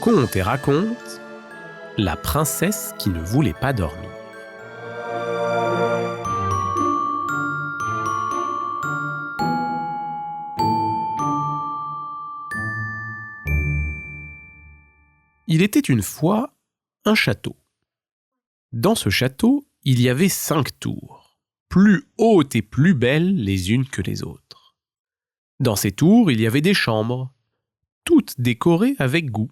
Conte et raconte la princesse qui ne voulait pas dormir. Il était une fois un château. Dans ce château, il y avait 5 tours, plus hautes et plus belles les unes que les autres. Dans ces tours, il y avait des chambres, toutes décorées avec goût.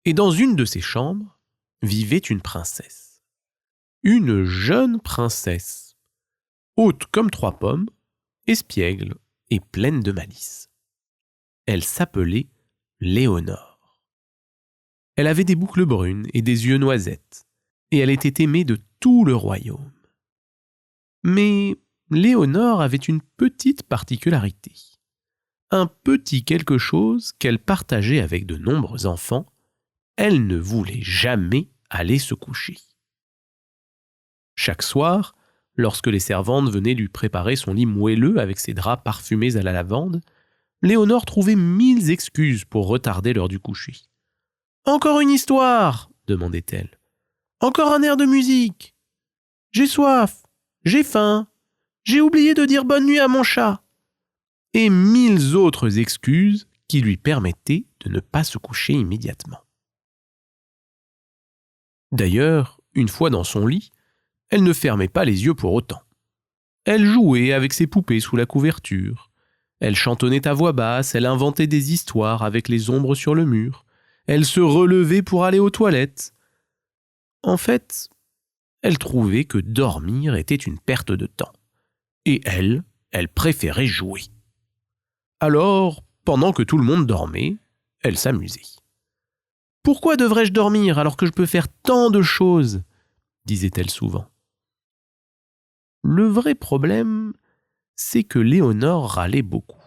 Et dans une de ces chambres vivait une princesse. Une jeune princesse, haute comme 3 pommes, espiègle et pleine de malice. Elle s'appelait Léonore. Elle avait des boucles brunes et des yeux noisettes, et elle était aimée de tout le royaume. Mais Léonore avait une petite particularité, un petit quelque chose qu'elle partageait avec de nombreux enfants. Elle ne voulait jamais aller se coucher. Chaque soir, lorsque les servantes venaient lui préparer son lit moelleux avec ses draps parfumés à la lavande, Léonore trouvait 1000 excuses pour retarder l'heure du coucher. « Encore une histoire !» demandait-elle. « Encore un air de musique ! J'ai soif, j'ai faim, j'ai oublié de dire bonne nuit à mon chat !» Et 1000 autres excuses qui lui permettaient de ne pas se coucher immédiatement. D'ailleurs, une fois dans son lit, elle ne fermait pas les yeux pour autant. Elle jouait avec ses poupées sous la couverture. Elle chantonnait à voix basse, elle inventait des histoires avec les ombres sur le mur. Elle se relevait pour aller aux toilettes. En fait, elle trouvait que dormir était une perte de temps. Et elle préférait jouer. Alors, pendant que tout le monde dormait, elle s'amusait. « Pourquoi devrais-je dormir alors que je peux faire tant de choses ?» disait-elle souvent. Le vrai problème, c'est que Léonore râlait beaucoup.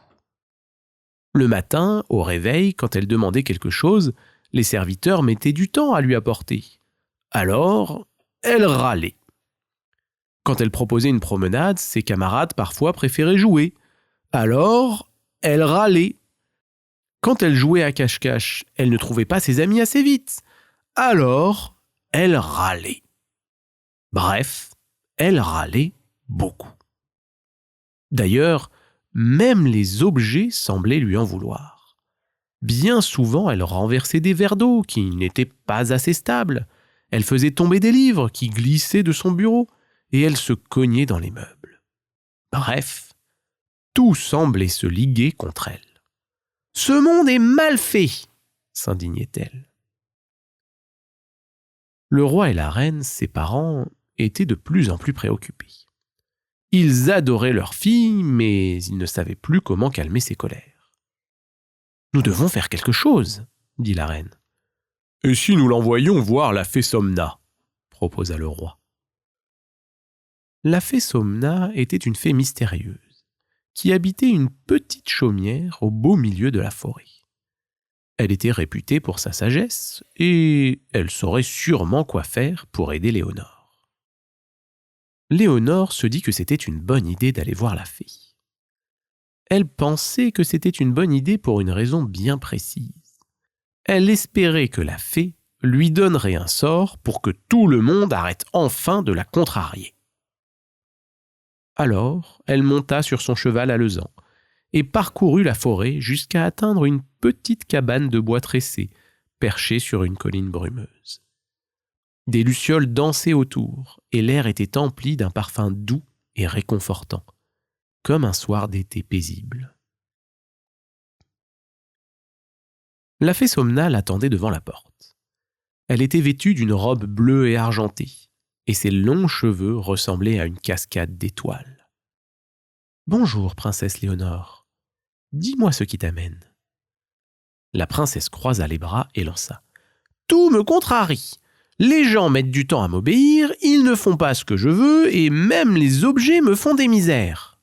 Le matin, au réveil, quand elle demandait quelque chose, les serviteurs mettaient du temps à lui apporter. Alors, elle râlait. Quand elle proposait une promenade, ses camarades parfois préféraient jouer. Alors, elle râlait. Quand elle jouait à cache-cache, elle ne trouvait pas ses amis assez vite. Alors, elle râlait. Bref, elle râlait beaucoup. D'ailleurs, même les objets semblaient lui en vouloir. Bien souvent, elle renversait des verres d'eau qui n'étaient pas assez stables. Elle faisait tomber des livres qui glissaient de son bureau et elle se cognait dans les meubles. Bref, tout semblait se liguer contre elle. « Ce monde est mal fait !» s'indignait-elle. Le roi et la reine, ses parents, étaient de plus en plus préoccupés. Ils adoraient leur fille, mais ils ne savaient plus comment calmer ses colères. « Nous devons faire quelque chose, » dit la reine. « Et si nous l'envoyions voir la fée Somna ?» proposa le roi. La fée Somna était une fée mystérieuse qui habitait une petite chaumière au beau milieu de la forêt. Elle était réputée pour sa sagesse et elle saurait sûrement quoi faire pour aider Léonore. Léonore se dit que c'était une bonne idée d'aller voir la fée. Elle pensait que c'était une bonne idée pour une raison bien précise. Elle espérait que la fée lui donnerait un sort pour que tout le monde arrête enfin de la contrarier. Alors, elle monta sur son cheval alezan et parcourut la forêt jusqu'à atteindre une petite cabane de bois tressé, perchée sur une colline brumeuse. Des lucioles dansaient autour et l'air était empli d'un parfum doux et réconfortant, comme un soir d'été paisible. La fée Somna l'attendait devant la porte. Elle était vêtue d'une robe bleue et argentée, et ses longs cheveux ressemblaient à une cascade d'étoiles. « Bonjour, princesse Léonore. Dis-moi ce qui t'amène. » La princesse croisa les bras et lança. « Tout me contrarie. Les gens mettent du temps à m'obéir, ils ne font pas ce que je veux, et même les objets me font des misères. »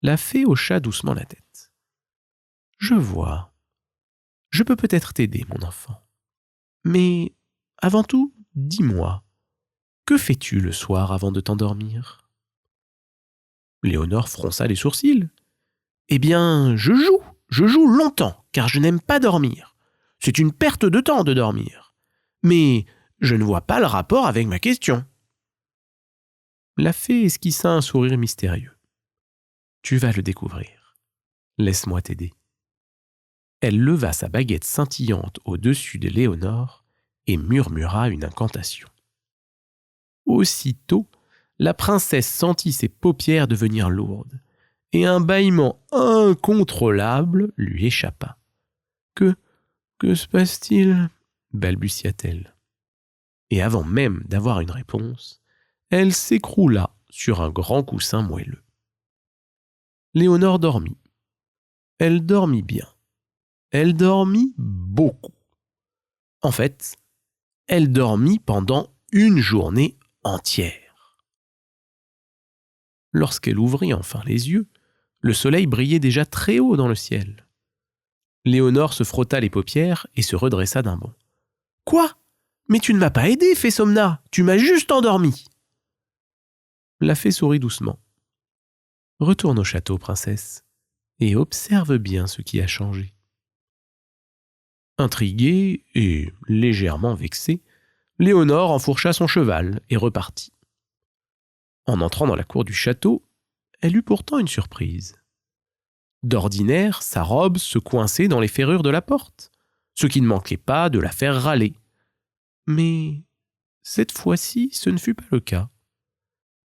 La fée hocha doucement la tête. « Je vois. Je peux peut-être t'aider, mon enfant. Mais, avant tout, dis-moi, que fais-tu le soir avant de t'endormir ?» Léonore fronça les sourcils. « Eh bien, je joue longtemps, car je n'aime pas dormir. C'est une perte de temps de dormir. Mais je ne vois pas le rapport avec ma question. » La fée esquissa un sourire mystérieux. « Tu vas le découvrir. Laisse-moi t'aider. » Elle leva sa baguette scintillante au-dessus de Léonore et murmura une incantation. Aussitôt, la princesse sentit ses paupières devenir lourdes et un bâillement incontrôlable lui échappa. « Que se passe-t-il » balbutia-t-elle. Et avant même d'avoir une réponse, elle s'écroula sur un grand coussin moelleux. Léonore dormit. Elle dormit bien. Elle dormit beaucoup. En fait, elle dormit pendant une journée entière. Lorsqu'elle ouvrit enfin les yeux, le soleil brillait déjà très haut dans le ciel. Léonore se frotta les paupières et se redressa d'un bond. « Quoi ? Mais tu ne m'as pas aidé, fée Somna, tu m'as juste endormi !» La fée sourit doucement. « Retourne au château, princesse, et observe bien ce qui a changé. » Intriguée et légèrement vexée, Léonore enfourcha son cheval et repartit. En entrant dans la cour du château, elle eut pourtant une surprise. D'ordinaire, sa robe se coinçait dans les ferrures de la porte, ce qui ne manquait pas de la faire râler. Mais cette fois-ci, ce ne fut pas le cas.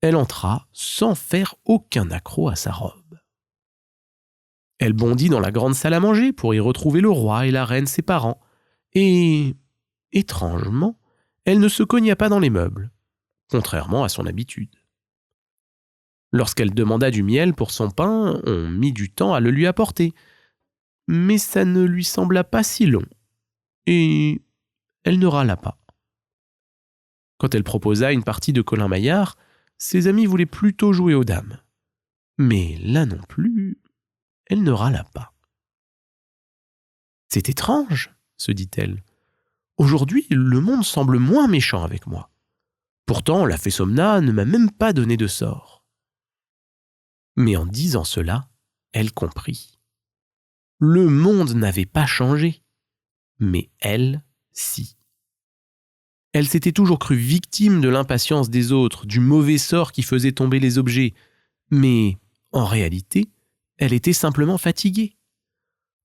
Elle entra sans faire aucun accroc à sa robe. Elle bondit dans la grande salle à manger pour y retrouver le roi et la reine ses parents, et, étrangement, elle ne se cogna pas dans les meubles, contrairement à son habitude. Lorsqu'elle demanda du miel pour son pain, on mit du temps à le lui apporter, mais ça ne lui sembla pas si long, et elle ne râla pas. Quand elle proposa une partie de Colin-Maillard, ses amis voulaient plutôt jouer aux dames. Mais là non plus, elle ne râla pas. « C'est étrange, » se dit-elle. « Aujourd'hui, le monde semble moins méchant avec moi. Pourtant, la fée Somna ne m'a même pas donné de sort. » Mais en disant cela, elle comprit. Le monde n'avait pas changé, mais elle, si. Elle s'était toujours crue victime de l'impatience des autres, du mauvais sort qui faisait tomber les objets, mais en réalité, elle était simplement fatiguée.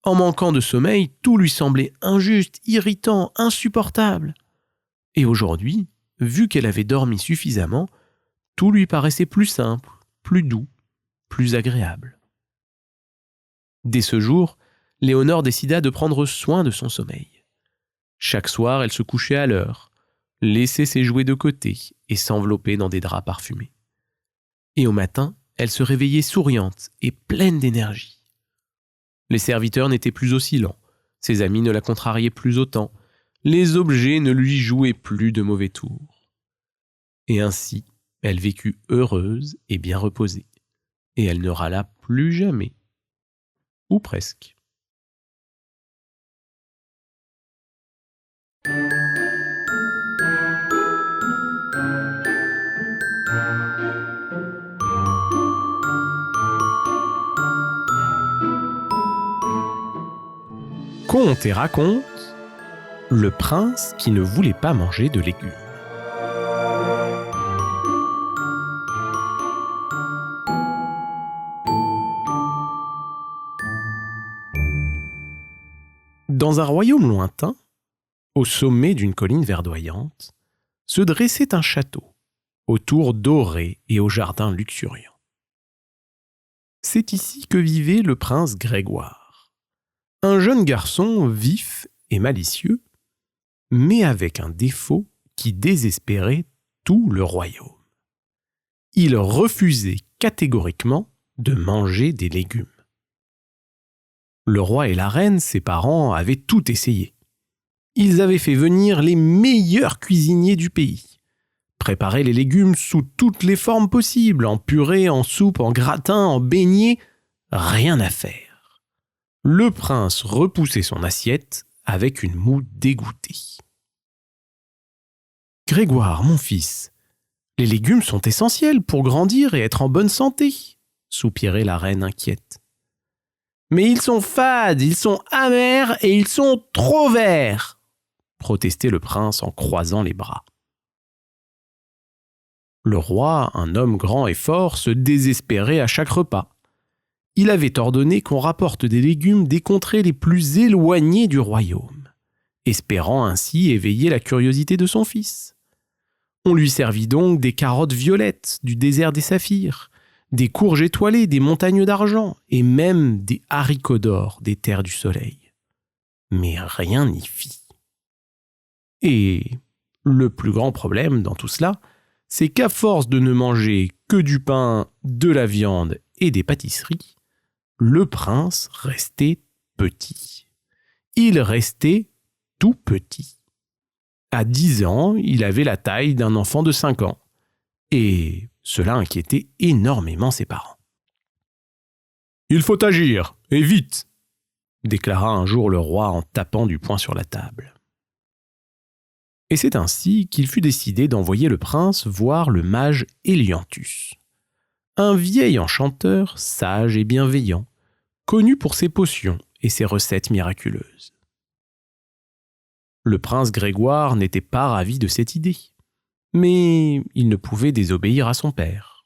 En manquant de sommeil, tout lui semblait injuste, irritant, insupportable. Et aujourd'hui, vu qu'elle avait dormi suffisamment, tout lui paraissait plus simple, plus doux, plus agréable. Dès ce jour, Léonore décida de prendre soin de son sommeil. Chaque soir, elle se couchait à l'heure, laissait ses jouets de côté et s'enveloppait dans des draps parfumés. Et au matin, elle se réveillait souriante et pleine d'énergie. Les serviteurs n'étaient plus aussi lents, ses amis ne la contrariaient plus autant, les objets ne lui jouaient plus de mauvais tours. Et ainsi, elle vécut heureuse et bien reposée, et elle ne râla plus jamais, ou presque. Conte et raconte, le prince qui ne voulait pas manger de légumes. Dans un royaume lointain, au sommet d'une colline verdoyante, se dressait un château, aux tours dorées et aux jardins luxuriants. C'est ici que vivait le prince Grégoire, un jeune garçon vif et malicieux, mais avec un défaut qui désespérait tout le royaume. Il refusait catégoriquement de manger des légumes. Le roi et la reine, ses parents, avaient tout essayé. Ils avaient fait venir les meilleurs cuisiniers du pays, préparer les légumes sous toutes les formes possibles, en purée, en soupe, en gratin, en beignet, rien à faire. Le prince repoussait son assiette avec une moue dégoûtée. « Grégoire, mon fils, les légumes sont essentiels pour grandir et être en bonne santé, » soupirait la reine inquiète. « Mais ils sont fades, ils sont amers et ils sont trop verts, protestait le prince en croisant les bras. Le roi, un homme grand et fort, se désespérait à chaque repas. Il avait ordonné qu'on rapporte des légumes des contrées les plus éloignées du royaume, espérant ainsi éveiller la curiosité de son fils. On lui servit donc des carottes violettes du désert des saphirs, des courges étoilées des montagnes d'argent et même des haricots d'or des terres du soleil. Mais rien n'y fit. Et le plus grand problème dans tout cela, c'est qu'à force de ne manger que du pain, de la viande et des pâtisseries, le prince restait petit. Il restait tout petit. À 10 ans, il avait la taille d'un enfant de 5 ans. Et cela inquiétait énormément ses parents. « Il faut agir, et vite !» déclara un jour le roi en tapant du poing sur la table. Et c'est ainsi qu'il fut décidé d'envoyer le prince voir le mage Helianthus, un vieil enchanteur sage et bienveillant, connu pour ses potions et ses recettes miraculeuses. Le prince Grégoire n'était pas ravi de cette idée, mais il ne pouvait désobéir à son père.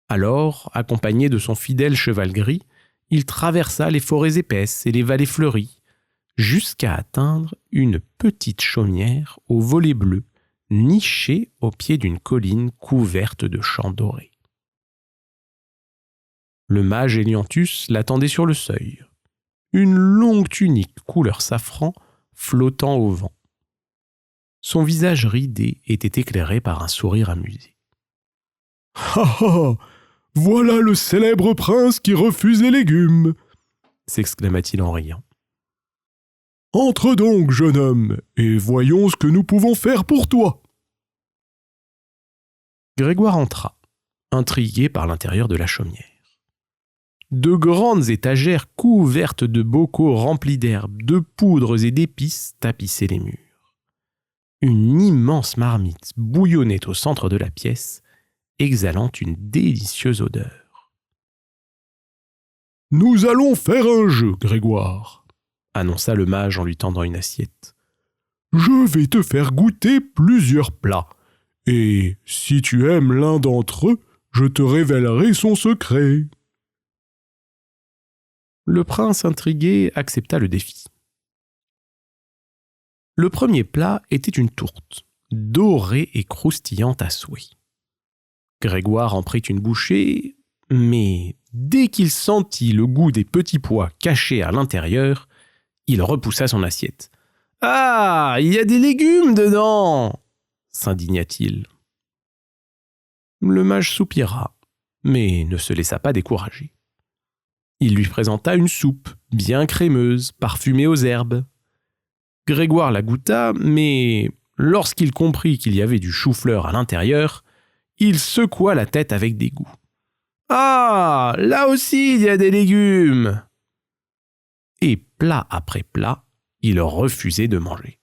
Alors, accompagné de son fidèle cheval gris, il traversa les forêts épaisses et les vallées fleuries, jusqu'à atteindre une petite chaumière aux volets bleus, nichée au pied d'une colline couverte de champs dorés. Le mage Helianthus l'attendait sur le seuil, une longue tunique couleur safran flottant au vent. Son visage ridé était éclairé par un sourire amusé. « Ha ha ! Voilà le célèbre prince qui refuse les légumes !» s'exclama-t-il en riant. « Entre donc, jeune homme, et voyons ce que nous pouvons faire pour toi. » Grégoire entra, intrigué par l'intérieur de la chaumière. De grandes étagères couvertes de bocaux remplis d'herbes, de poudres et d'épices tapissaient les murs. Une immense marmite bouillonnait au centre de la pièce, exhalant une délicieuse odeur. « Nous allons faire un jeu, Grégoire, » annonça le mage en lui tendant une assiette. « Je vais te faire goûter plusieurs plats, et si tu aimes l'un d'entre eux, je te révélerai son secret. » Le prince intrigué accepta le défi. Le premier plat était une tourte, dorée et croustillante à souhait. Grégoire en prit une bouchée, mais dès qu'il sentit le goût des petits pois cachés à l'intérieur, il repoussa son assiette. « Ah, il y a des légumes dedans !» s'indigna-t-il. Le mage soupira, mais ne se laissa pas décourager. Il lui présenta une soupe, bien crémeuse, parfumée aux herbes. Grégoire la goûta, mais lorsqu'il comprit qu'il y avait du chou-fleur à l'intérieur, il secoua la tête avec dégoût. « Ah, là aussi il y a des légumes !» Et plat après plat, il refusait de manger,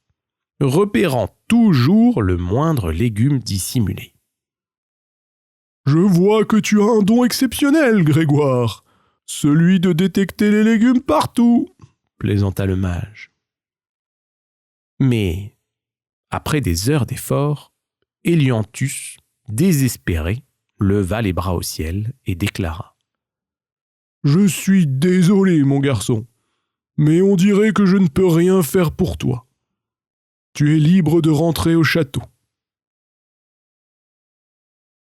repérant toujours le moindre légume dissimulé. « Je vois que tu as un don exceptionnel, Grégoire, celui de détecter les légumes partout, » plaisanta le mage. Mais, après des heures d'effort, Helianthus, désespéré, leva les bras au ciel et déclara : « Je suis désolé, mon garçon, mais on dirait que je ne peux rien faire pour toi. Tu es libre de rentrer au château. »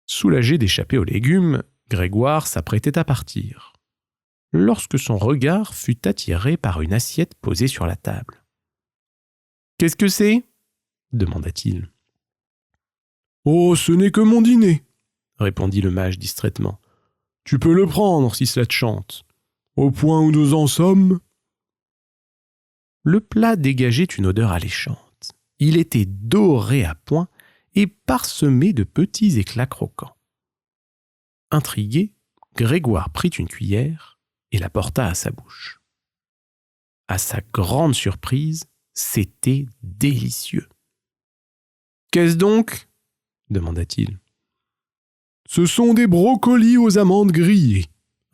Soulagé d'échapper aux légumes, Grégoire s'apprêtait à partir, lorsque son regard fut attiré par une assiette posée sur la table. « Qu'est-ce que c'est » demanda-t-il. « Oh, ce n'est que mon dîner, » répondit le mage distraitement. « Tu peux le prendre si cela te chante. Au point où nous en sommes. » Le plat dégageait une odeur alléchante. Il était doré à point et parsemé de petits éclats croquants. Intrigué, Grégoire prit une cuillère et la porta à sa bouche. À sa grande surprise, c'était délicieux. « Qu'est-ce donc ?» demanda-t-il. « Ce sont des brocolis aux amandes grillées, »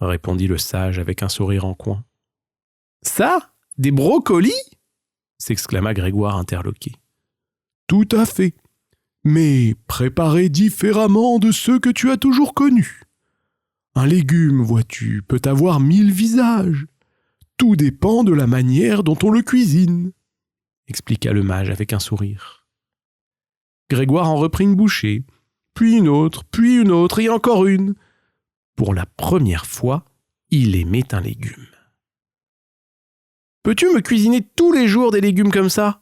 répondit le sage avec un sourire en coin. Ça, des brocolis ? S'exclama Grégoire interloqué. Tout à fait, mais préparés différemment de ceux que tu as toujours connus. Un légume, vois-tu, peut avoir 1000 visages. Tout dépend de la manière dont on le cuisine, expliqua le mage avec un sourire. Grégoire en reprit une bouchée, puis une autre, et encore une. Pour la première fois, il aimait un légume. « Peux-tu me cuisiner tous les jours des légumes comme ça ?»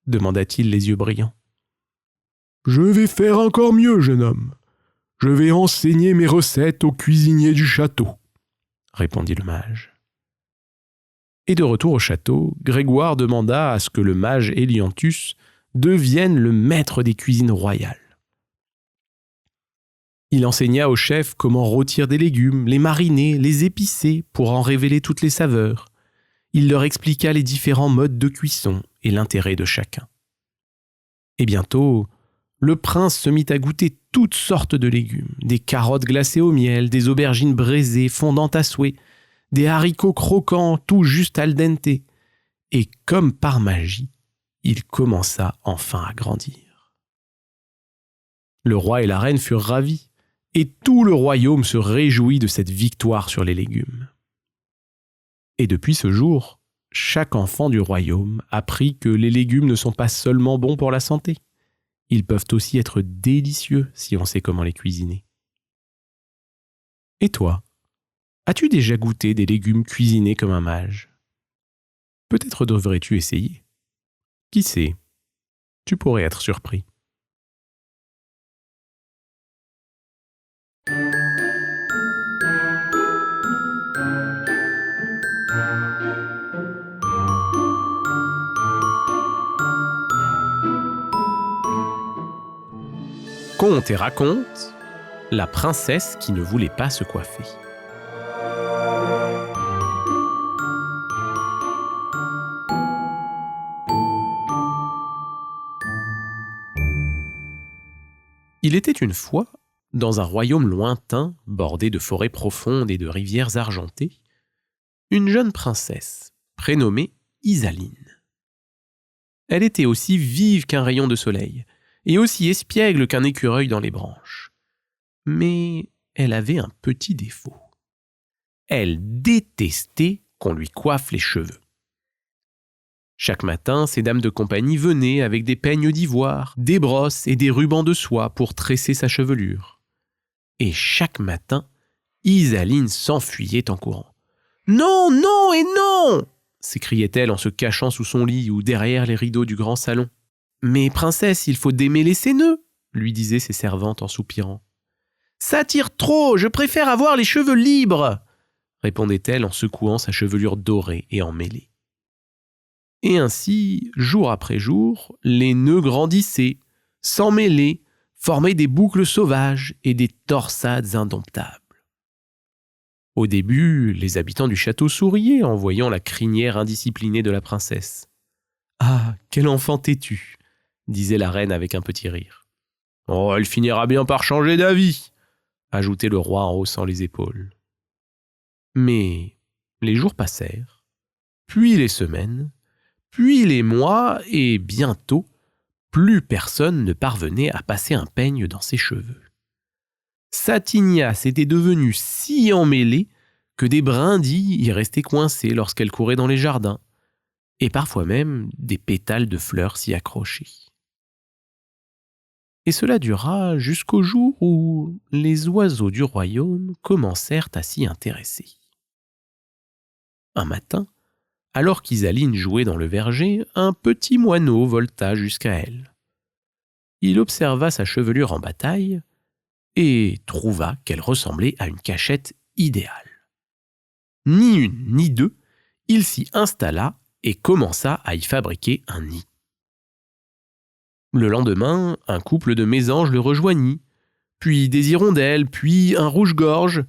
demanda-t-il les yeux brillants. « Je vais faire encore mieux, jeune homme. Je vais enseigner mes recettes aux cuisiniers du château, » répondit le mage. Et de retour au château, Grégoire demanda à ce que le mage Eliantus devienne le maître des cuisines royales. Il enseigna aux chefs comment rôtir des légumes, les mariner, les épicer pour en révéler toutes les saveurs. Il leur expliqua les différents modes de cuisson et l'intérêt de chacun. Et bientôt, le prince se mit à goûter toutes sortes de légumes, des carottes glacées au miel, des aubergines braisées fondant à souhait, des haricots croquants tout juste al dente, et comme par magie, il commença enfin à grandir. Le roi et la reine furent ravis, et tout le royaume se réjouit de cette victoire sur les légumes. Et depuis ce jour, chaque enfant du royaume apprit que les légumes ne sont pas seulement bons pour la santé, ils peuvent aussi être délicieux si on sait comment les cuisiner. Et toi, as-tu déjà goûté des légumes cuisinés comme un mage ? Peut-être devrais-tu essayer. Qui sait, tu pourrais être surpris. Conte et raconte, la princesse qui ne voulait pas se coiffer. Il était une fois, dans un royaume lointain, bordé de forêts profondes et de rivières argentées, une jeune princesse, prénommée Isaline. Elle était aussi vive qu'un rayon de soleil, et aussi espiègle qu'un écureuil dans les branches. Mais elle avait un petit défaut. Elle détestait qu'on lui coiffe les cheveux. Chaque matin, ses dames de compagnie venaient avec des peignes d'ivoire, des brosses et des rubans de soie pour tresser sa chevelure. Et chaque matin, Isaline s'enfuyait en courant. « Non, non et non !» s'écriait-elle en se cachant sous son lit ou derrière les rideaux du grand salon. « Mais princesse, il faut démêler ses nœuds !» lui disaient ses servantes en soupirant. « Ça tire trop, je préfère avoir les cheveux libres !» répondait-elle en secouant sa chevelure dorée et emmêlée. Et ainsi, jour après jour, les nœuds grandissaient, s'emmêlaient, formaient des boucles sauvages et des torsades indomptables. Au début, les habitants du château souriaient en voyant la crinière indisciplinée de la princesse. « Ah, quel enfant têtu !» disait la reine avec un petit rire. « Oh, elle finira bien par changer d'avis !» ajoutait le roi en haussant les épaules. Mais les jours passèrent, puis les semaines, puis les mois, et bientôt, plus personne ne parvenait à passer un peigne dans ses cheveux. Sa tignasse était devenue si emmêlée que des brindilles y restaient coincées lorsqu'elle courait dans les jardins, et parfois même des pétales de fleurs s'y accrochaient. Et cela dura jusqu'au jour où les oiseaux du royaume commencèrent à s'y intéresser. Un matin, alors qu'Isaline jouait dans le verger, un petit moineau volta jusqu'à elle. Il observa sa chevelure en bataille et trouva qu'elle ressemblait à une cachette idéale. Ni une ni deux, il s'y installa et commença à y fabriquer un nid. Le lendemain, un couple de mésanges le rejoignit, puis des hirondelles, puis un rouge-gorge,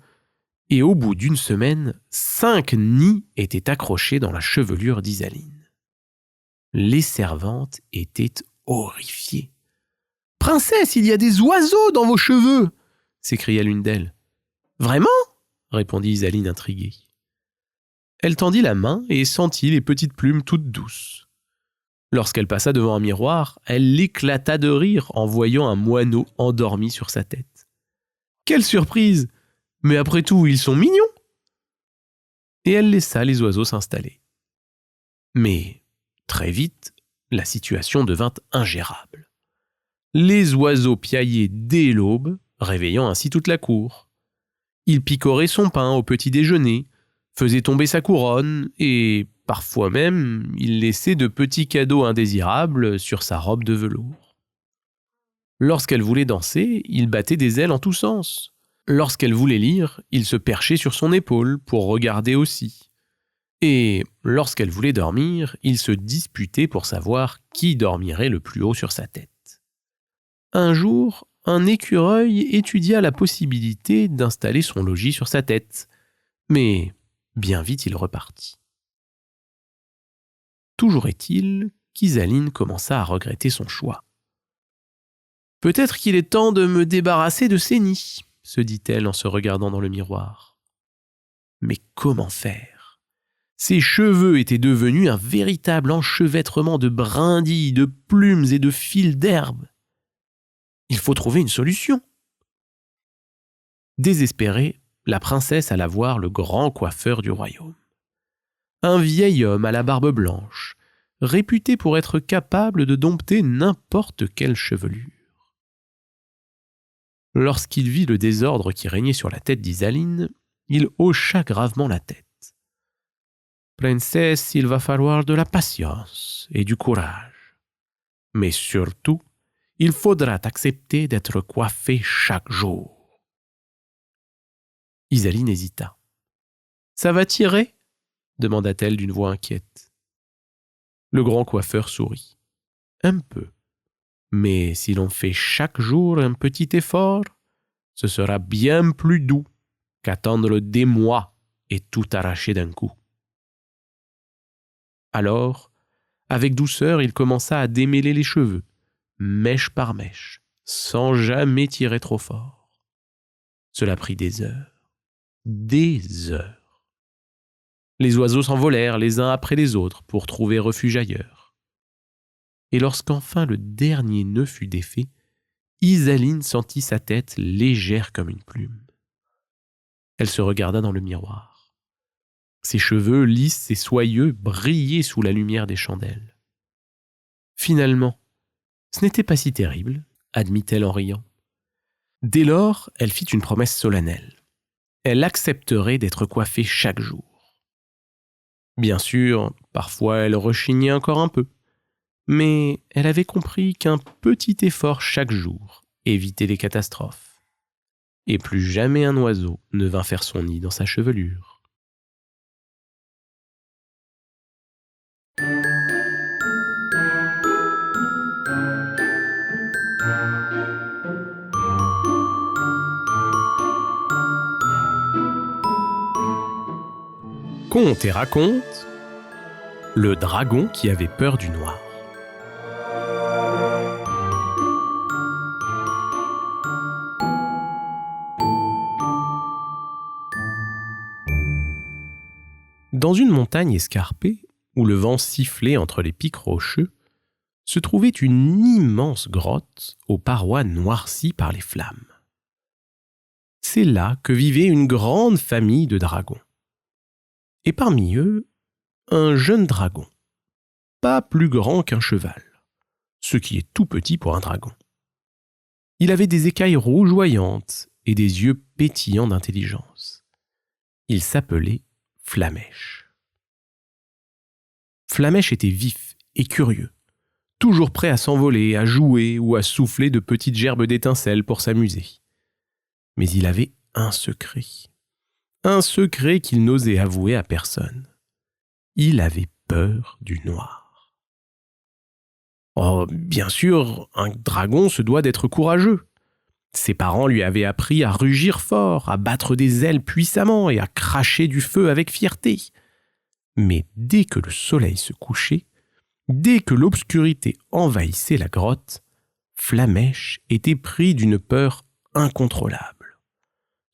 et au bout d'une semaine, 5 nids étaient accrochés dans la chevelure d'Isaline. Les servantes étaient horrifiées. « Princesse, il y a des oiseaux dans vos cheveux !» s'écria l'une d'elles. « Vraiment ?» répondit Isaline intriguée. Elle tendit la main et sentit les petites plumes toutes douces. Lorsqu'elle passa devant un miroir, elle éclata de rire en voyant un moineau endormi sur sa tête. « Quelle surprise! Mais après tout, ils sont mignons !» Et elle laissa les oiseaux s'installer. Mais, très vite, la situation devint ingérable. Les oiseaux piaillaient dès l'aube, réveillant ainsi toute la cour. Ils picoraient son pain au petit déjeuner, faisaient tomber sa couronne et, parfois même, ils laissaient de petits cadeaux indésirables sur sa robe de velours. Lorsqu'elle voulait danser, il battait des ailes en tous sens. Lorsqu'elle voulait lire, il se perchait sur son épaule pour regarder aussi. Et lorsqu'elle voulait dormir, il se disputait pour savoir qui dormirait le plus haut sur sa tête. Un jour, un écureuil étudia la possibilité d'installer son logis sur sa tête, mais bien vite il repartit. Toujours est-il qu'Isaline commença à regretter son choix. « Peut-être qu'il est temps de me débarrasser de ces nids, » se dit-elle en se regardant dans le miroir. Mais comment faire ? Ses cheveux étaient devenus un véritable enchevêtrement de brindilles, de plumes et de fils d'herbe. Il faut trouver une solution. Désespérée, la princesse alla voir le grand coiffeur du royaume. Un vieil homme à la barbe blanche, réputé pour être capable de dompter n'importe quelle chevelure. Lorsqu'il vit le désordre qui régnait sur la tête d'Isaline, il hocha gravement la tête. « Princesse, il va falloir de la patience et du courage. Mais surtout, il faudra accepter d'être coiffée chaque jour. » Isaline hésita. « Ça va tirer ?» demanda-t-elle d'une voix inquiète. Le grand coiffeur sourit. « Un peu. Mais si l'on fait chaque jour un petit effort, ce sera bien plus doux qu'attendre des mois et tout arracher d'un coup. » Alors, avec douceur, il commença à démêler les cheveux, mèche par mèche, sans jamais tirer trop fort. Cela prit des heures. Des heures. Les oiseaux s'envolèrent les uns après les autres pour trouver refuge ailleurs. Et lorsqu'enfin le dernier nœud fut défait, Isaline sentit sa tête légère comme une plume. Elle se regarda dans le miroir. Ses cheveux lisses et soyeux brillaient sous la lumière des chandelles. Finalement, ce n'était pas si terrible, admit-elle en riant. Dès lors, elle fit une promesse solennelle. Elle accepterait d'être coiffée chaque jour. Bien sûr, parfois elle rechignait encore un peu, mais elle avait compris qu'un petit effort chaque jour évitait les catastrophes. Et plus jamais un oiseau ne vint faire son nid dans sa chevelure. Conte et raconte le dragon qui avait peur du noir. Dans une montagne escarpée, où le vent sifflait entre les pics rocheux, se trouvait une immense grotte aux parois noircies par les flammes. C'est là que vivait une grande famille de dragons. Et parmi eux, un jeune dragon, pas plus grand qu'un cheval, ce qui est tout petit pour un dragon. Il avait des écailles rougeoyantes et des yeux pétillants d'intelligence. Il s'appelait Flamèche. Flamèche était vif et curieux, toujours prêt à s'envoler, à jouer ou à souffler de petites gerbes d'étincelles pour s'amuser. Mais il avait un secret qu'il n'osait avouer à personne. Il avait peur du noir. Oh, bien sûr, un dragon se doit d'être courageux. Ses parents lui avaient appris à rugir fort, à battre des ailes puissamment et à cracher du feu avec fierté. Mais dès que le soleil se couchait, dès que l'obscurité envahissait la grotte, Flamèche était pris d'une peur incontrôlable.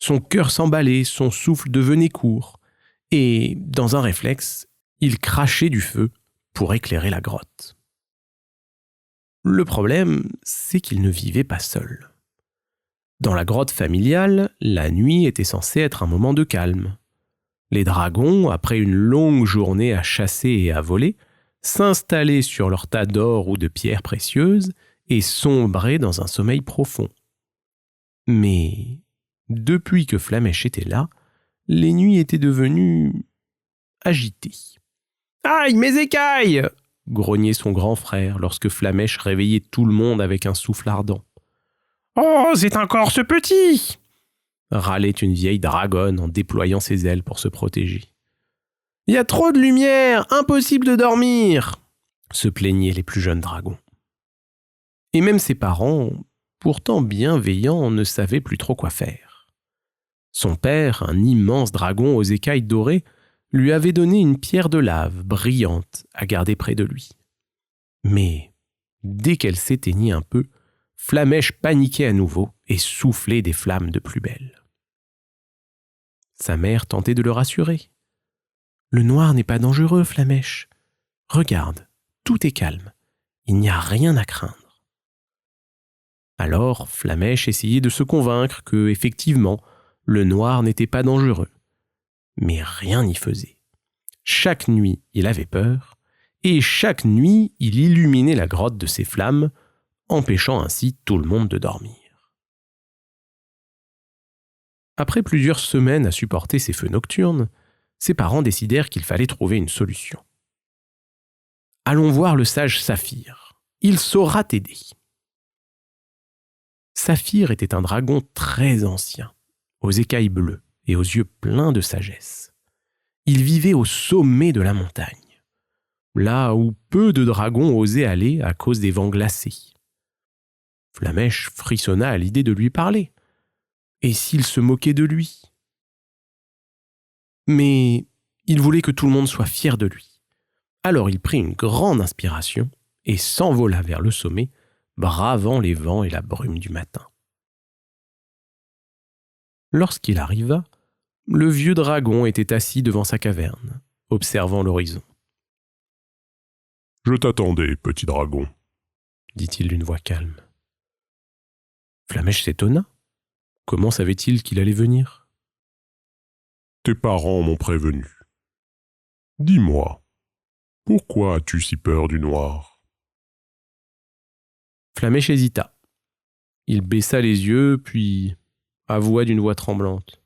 Son cœur s'emballait, son souffle devenait court, et, dans un réflexe, il crachait du feu pour éclairer la grotte. Le problème, c'est qu'il ne vivait pas seul. Dans la grotte familiale, la nuit était censée être un moment de calme. Les dragons, après une longue journée à chasser et à voler, s'installaient sur leur tas d'or ou de pierres précieuses et sombraient dans un sommeil profond. Mais, depuis que Flamèche était là, les nuits étaient devenues agitées. « Aïe, mes écailles !» grognait son grand frère lorsque Flamèche réveillait tout le monde avec un souffle ardent. « Oh, c'est encore ce petit !» râlait une vieille dragonne en déployant ses ailes pour se protéger. « Il y a trop de lumière, impossible de dormir !» se plaignaient les plus jeunes dragons. Et même ses parents, pourtant bienveillants, ne savaient plus trop quoi faire. Son père, un immense dragon aux écailles dorées, lui avait donné une pierre de lave brillante à garder près de lui. Mais, dès qu'elle s'éteignit un peu, Flamèche paniquait à nouveau et soufflait des flammes de plus belle. Sa mère tentait de le rassurer. « Le noir n'est pas dangereux, Flamèche. Regarde, tout est calme. Il n'y a rien à craindre. » Alors Flamèche essayait de se convaincre que, effectivement, le noir n'était pas dangereux. Mais rien n'y faisait. Chaque nuit, il avait peur, et chaque nuit, il illuminait la grotte de ses flammes, empêchant ainsi tout le monde de dormir. Après plusieurs semaines à supporter ces feux nocturnes, ses parents décidèrent qu'il fallait trouver une solution. « Allons voir le sage Saphir. Il saura t'aider. » Saphir était un dragon très ancien, aux écailles bleues et aux yeux pleins de sagesse. Il vivait au sommet de la montagne, là où peu de dragons osaient aller à cause des vents glacés. Flamèche frissonna à l'idée de lui parler. Et s'il se moquait de lui? Mais il voulait que tout le monde soit fier de lui. Alors il prit une grande inspiration et s'envola vers le sommet, bravant les vents et la brume du matin. Lorsqu'il arriva, le vieux dragon était assis devant sa caverne, observant l'horizon. « Je t'attendais, petit dragon, » dit-il d'une voix calme. Flamèche s'étonna. Comment savait-il qu'il allait venir? Tes parents m'ont prévenu. Dis-moi, pourquoi as-tu si peur du noir? Flamèche hésita. Il baissa les yeux, puis avoua d'une voix tremblante.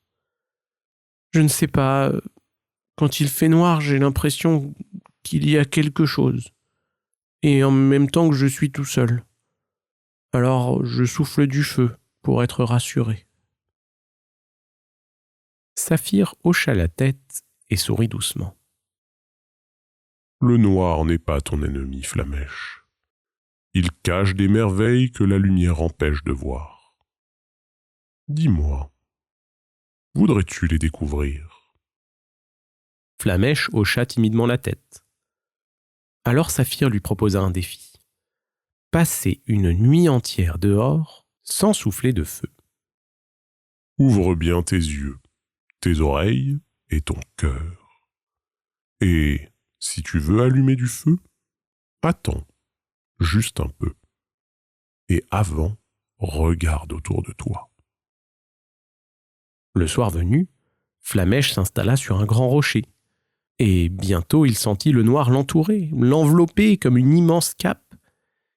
« Je ne sais pas. Quand il fait noir, j'ai l'impression qu'il y a quelque chose. Et en même temps que je suis tout seul. Alors je souffle du feu pour être rassuré. » Saphir hocha la tête et sourit doucement. « Le noir n'est pas ton ennemi, Flamèche. Il cache des merveilles que la lumière empêche de voir. Dis-moi, voudrais-tu les découvrir ?» Flamèche hocha timidement la tête. Alors Saphir lui proposa un défi. Passer une nuit entière dehors sans souffler de feu. « Ouvre bien tes yeux, tes oreilles et ton cœur. Et si tu veux allumer du feu, attends, juste un peu. Et avant, regarde autour de toi. » Le soir venu, Flamèche s'installa sur un grand rocher. Et bientôt il sentit le noir l'entourer, l'envelopper comme une immense cape.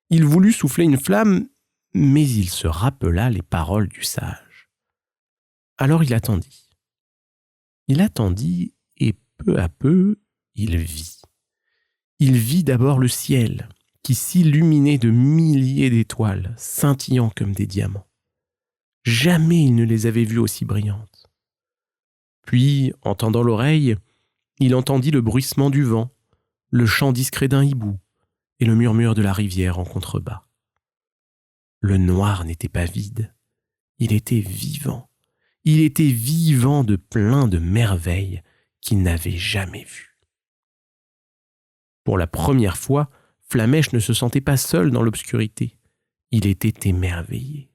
Il voulut souffler une flamme, mais il se rappela les paroles du sage. Alors il attendit. Il attendit et peu à peu, il vit. Il vit d'abord le ciel, qui s'illuminait de milliers d'étoiles, scintillant comme des diamants. Jamais il ne les avait vues aussi brillantes. Puis, en tendant l'oreille, il entendit le bruissement du vent, le chant discret d'un hibou et le murmure de la rivière en contrebas. Le noir n'était pas vide, il était vivant. Il était vivant de plein de merveilles qu'il n'avait jamais vues. Pour la première fois, Flamèche ne se sentait pas seul dans l'obscurité. Il était émerveillé.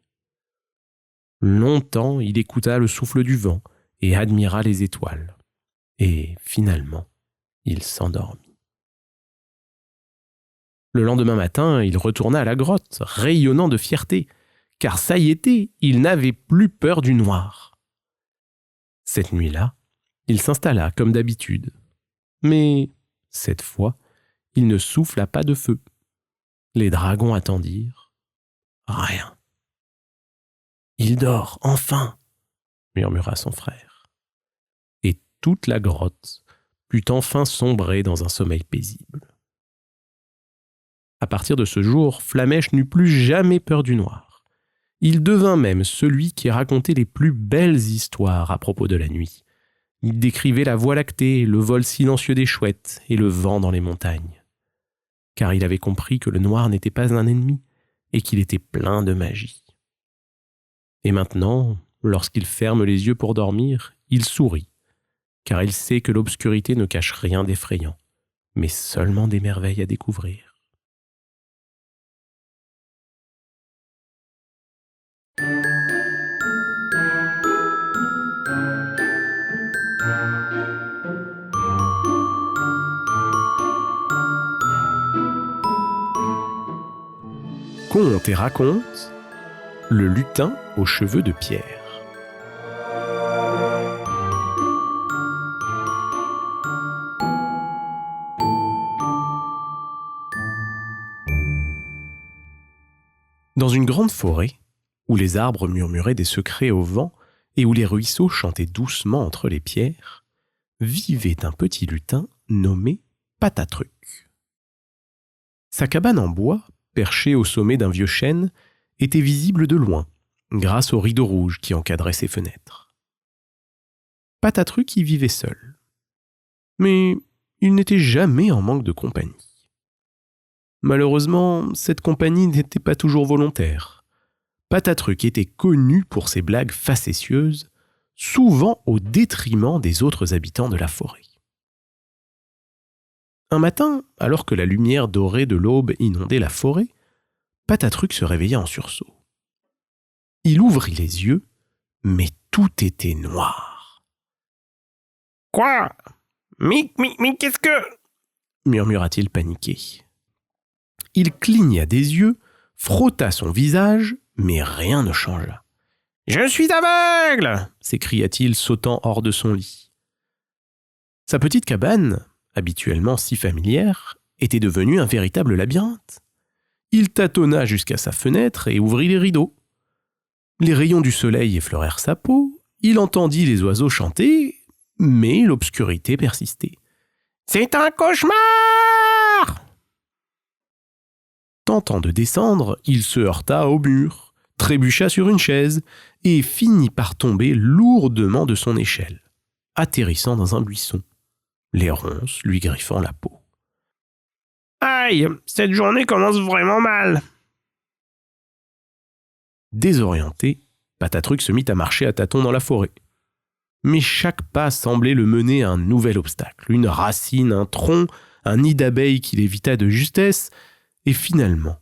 Longtemps, il écouta le souffle du vent et admira les étoiles. Et finalement, il s'endormit. Le lendemain matin, il retourna à la grotte, rayonnant de fierté, car ça y était, il n'avait plus peur du noir. Cette nuit-là, il s'installa comme d'habitude. Mais cette fois, il ne souffla pas de feu. Les dragons attendirent. Rien. Il dort, enfin, murmura son frère. Et toute la grotte put enfin sombrer dans un sommeil paisible. À partir de ce jour, Flamèche n'eut plus jamais peur du noir. Il devint même celui qui racontait les plus belles histoires à propos de la nuit. Il décrivait la voie lactée, le vol silencieux des chouettes et le vent dans les montagnes. Car il avait compris que le noir n'était pas un ennemi et qu'il était plein de magie. Et maintenant, lorsqu'il ferme les yeux pour dormir, il sourit, car il sait que l'obscurité ne cache rien d'effrayant, mais seulement des merveilles à découvrir. Conte et raconte le lutin aux cheveux de pierre. Dans une grande forêt, où les arbres murmuraient des secrets au vent et où les ruisseaux chantaient doucement entre les pierres, vivait un petit lutin nommé Patatruc. Sa cabane en bois, perchée au sommet d'un vieux chêne, était visible de loin, grâce aux rideaux rouges qui encadraient ses fenêtres. Patatruc y vivait seul. Mais il n'était jamais en manque de compagnie. Malheureusement, cette compagnie n'était pas toujours volontaire. Patatruc était connu pour ses blagues facétieuses, souvent au détriment des autres habitants de la forêt. Un matin, alors que la lumière dorée de l'aube inondait la forêt, Patatruc se réveilla en sursaut. Il ouvrit les yeux, mais tout était noir. « Quoi ? Mais qu'est-ce que... » murmura-t-il paniqué. Il cligna des yeux, frotta son visage, mais rien ne changea. « Je suis aveugle !» s'écria-t-il, sautant hors de son lit. Sa petite cabane, habituellement si familière, était devenue un véritable labyrinthe. Il tâtonna jusqu'à sa fenêtre et ouvrit les rideaux. Les rayons du soleil effleurèrent sa peau, il entendit les oiseaux chanter, mais l'obscurité persistait. « C'est un cauchemar !» Tentant de descendre, il se heurta au mur, trébucha sur une chaise et finit par tomber lourdement de son échelle, atterrissant dans un buisson, les ronces lui griffant la peau. « Aïe, cette journée commence vraiment mal !» Désorienté, Patatruc se mit à marcher à tâtons dans la forêt. Mais chaque pas semblait le mener à un nouvel obstacle, une racine, un tronc, un nid d'abeilles qu'il évita de justesse, et finalement,